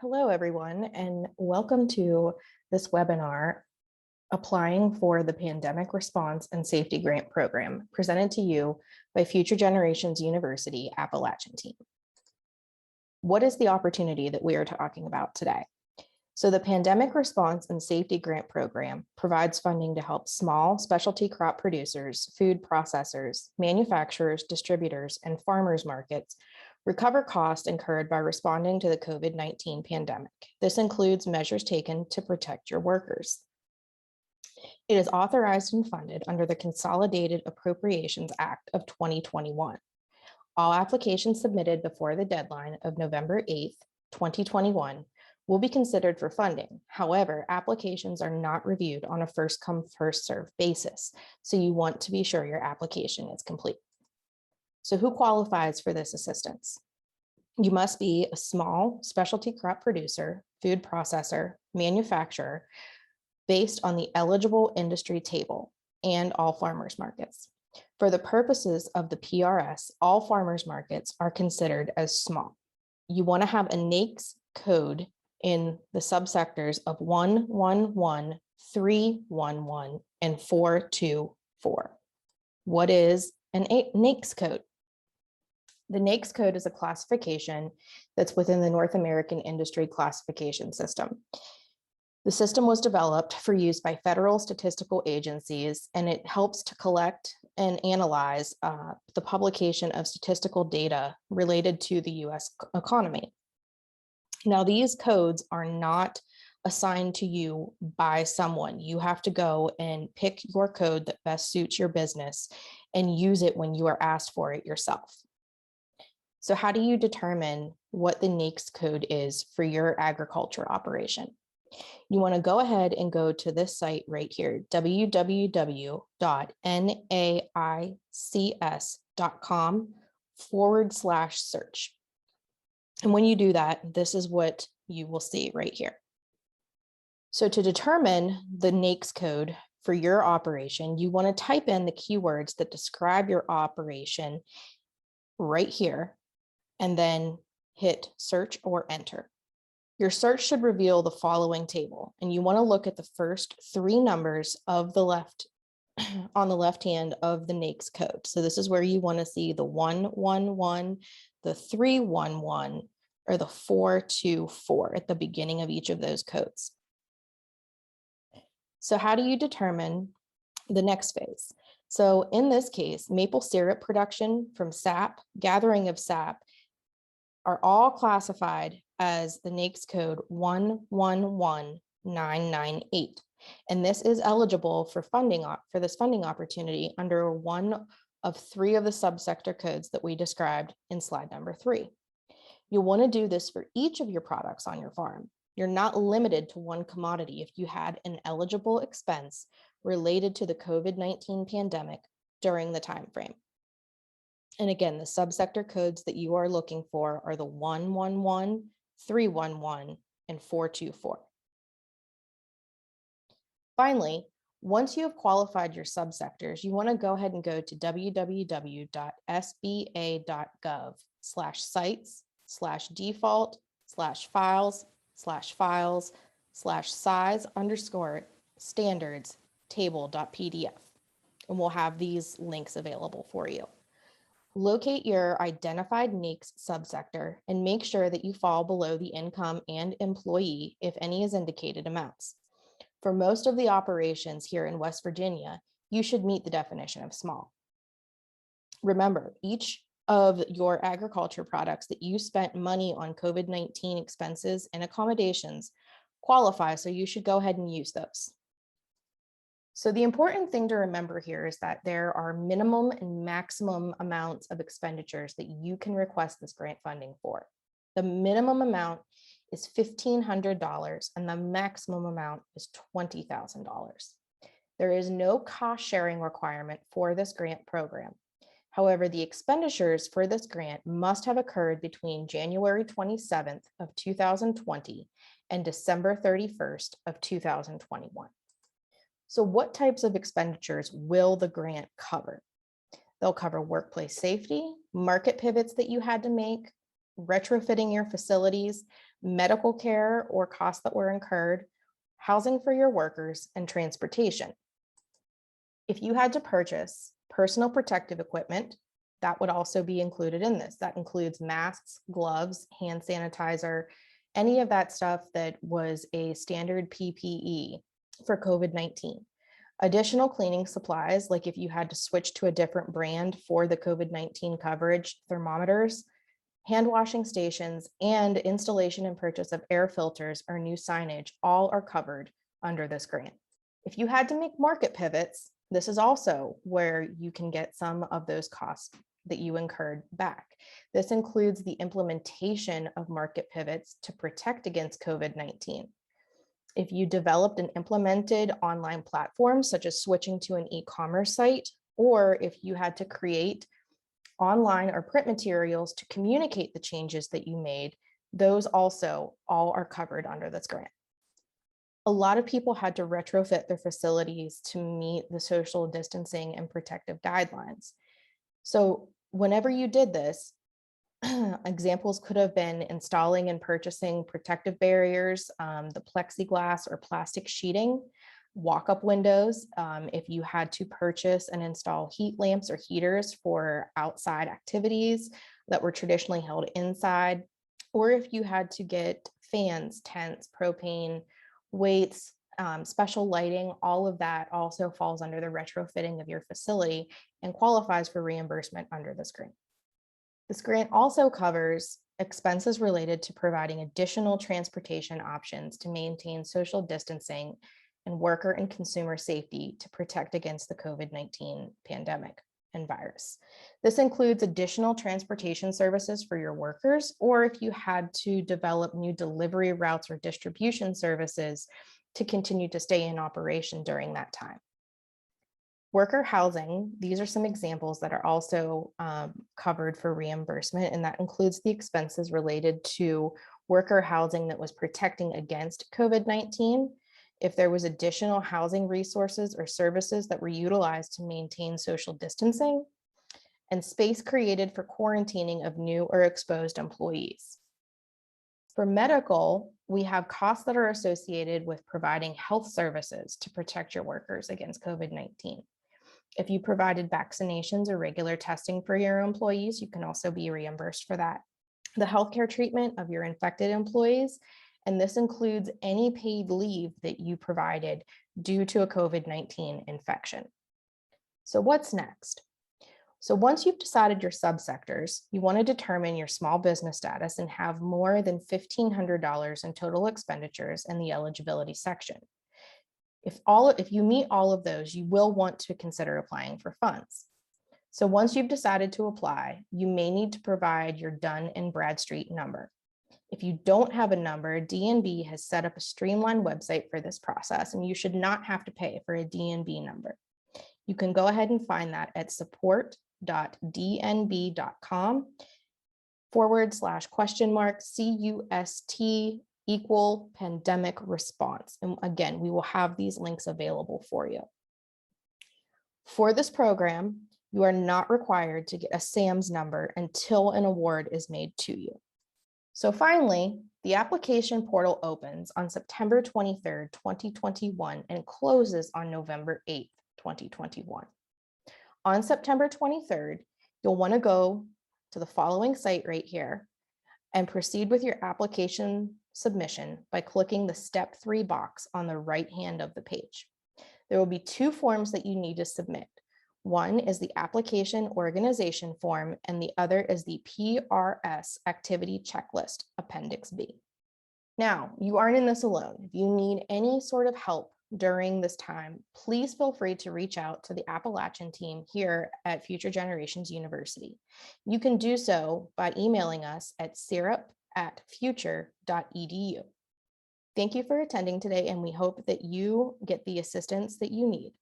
Hello, everyone, and welcome to this webinar, Applying for the Pandemic Response and Safety Grant Program, presented to you by Future Generations University Appalachian team. What is the opportunity that we are talking about today? So the Pandemic Response and Safety Grant Program provides funding to help small specialty crop producers, food processors, manufacturers, distributors, and farmers markets recover costs incurred by responding to the COVID-19 pandemic. This includes measures taken to protect your workers. It is authorized and funded under the Consolidated Appropriations Act of 2021. All applications submitted before the deadline of November 8th, 2021 will be considered for funding. However, applications are not reviewed on a first come, first served basis, so you want to be sure your application is complete. So who qualifies for this assistance? You must be a small specialty crop producer, food processor, manufacturer, based on the eligible industry table and all farmers markets. For the purposes of the PRS, all farmers markets are considered as small. You want to have a NAICS code in the subsectors of 111, 311, and 424. What is an NAICS code? The NAICS code is a classification that's within the North American Industry Classification System. The system was developed for use by federal statistical agencies, and it helps to collect and analyze the publication of statistical data related to the US economy. Now, these codes are not assigned to you by someone. You have to go and pick your code that best suits your business and use it when you are asked for it yourself. So how do you determine what the NAICS code is for your agriculture operation? You want to go ahead and go to this site right here, www.naics.com/search. And when you do that, this is what you will see right here. So to determine the NAICS code for your operation, you want to type in the keywords that describe your operation right here, and then hit search or enter. Your search should reveal the following table, and you want to look at the first three numbers of the left on the left hand of the NAICS code. So this is where you want to see the 111, the 311, or the 424 at the beginning of each of those codes. So how do you determine the next phase? So in this case, maple syrup production from sap, gathering of sap, are all classified as the NAICS code 111998. And this is eligible for funding for this funding opportunity under one of three of the subsector codes that we described in slide number 3. You'll want to do this for each of your products on your farm. You're not limited to one commodity if you had an eligible expense related to the COVID-19 pandemic during the time frame. And again, the subsector codes that you are looking for are the 111, 311, and 424. Finally, once you have qualified your subsectors, you want to go ahead and go to www.sba.gov/sites/default/files/size_standards table.pdf. And we'll have these links available for you. Locate your identified NAICS subsector and make sure that you fall below the income and employee, if any is indicated, amounts. For most of the operations here in West Virginia, you should meet the definition of small. Remember, each of your agriculture products that you spent money on COVID-19 expenses and accommodations qualify, so you should go ahead and use those. So the important thing to remember here is that there are minimum and maximum amounts of expenditures that you can request this grant funding for. The minimum amount is $1,500 and the maximum amount is $20,000. There is no cost sharing requirement for this grant program. However, the expenditures for this grant must have occurred between January 27th of 2020 and December 31st of 2021. So what types of expenditures will the grant cover? They'll cover workplace safety, market pivots that you had to make, retrofitting your facilities, medical care or costs that were incurred, housing for your workers, and transportation. If you had to purchase personal protective equipment, that would also be included in this. That includes masks, gloves, hand sanitizer, any of that stuff that was a standard PPE for COVID-19. Additional cleaning supplies, like if you had to switch to a different brand for the COVID-19 coverage, thermometers, hand washing stations, and installation and purchase of air filters or new signage, all are covered under this grant. If you had to make market pivots, this is also where you can get some of those costs that you incurred back. This includes the implementation of market pivots to protect against COVID-19. If you developed and implemented online platforms, such as switching to an e-commerce site, or if you had to create online or print materials to communicate the changes that you made, those also all are covered under this grant. A lot of people had to retrofit their facilities to meet the social distancing and protective guidelines. So whenever you did this, examples could have been installing and purchasing protective barriers, the plexiglass or plastic sheeting, walk-up windows, if you had to purchase and install heat lamps or heaters for outside activities that were traditionally held inside, or if you had to get fans, tents, propane, weights, special lighting, all of that also falls under the retrofitting of your facility and qualifies for reimbursement under this grant. This grant also covers expenses related to providing additional transportation options to maintain social distancing and worker and consumer safety to protect against the COVID-19 pandemic and virus. This includes additional transportation services for your workers, or if you had to develop new delivery routes or distribution services to continue to stay in operation during that time. Worker housing, these are some examples that are also covered for reimbursement, and that includes the expenses related to worker housing that was protecting against COVID-19. If there was additional housing resources or services that were utilized to maintain social distancing, and space created for quarantining of new or exposed employees. For medical, we have costs that are associated with providing health services to protect your workers against COVID-19. If you provided vaccinations or regular testing for your employees, you can also be reimbursed for that. The healthcare treatment of your infected employees, and this includes any paid leave that you provided due to a COVID-19 infection. So what's next? So once you've decided your subsectors, you want to determine your small business status and have more than $1,500 in total expenditures in the eligibility section. If you meet all of those, you will want to consider applying for funds. So once you've decided to apply, you may need to provide your Dun & Bradstreet number. If you don't have a number, DNB has set up a streamlined website for this process, and you should not have to pay for a DNB number. You can go ahead and find that at support.dnb.com/CUST equal pandemic response. And again, we will have these links available for you. For this program, you are not required to get a SAMS number until an award is made to you. So finally, the application portal opens on September 23rd, 2021 and closes on November 8th, 2021. On September 23rd, you'll want to go to the following site right here and proceed with your application submission by clicking the Step 3 box on the right hand of the page. There will be two forms that you need to submit. One is the application organization form, and the other is the PRS activity checklist, Appendix B. Now, you aren't in this alone. If you need any sort of help during this time, please feel free to reach out to the Appalachian team here at Future Generations University. You can do so by emailing us at syrup@future.edu. Thank you for attending today, and we hope that you get the assistance that you need.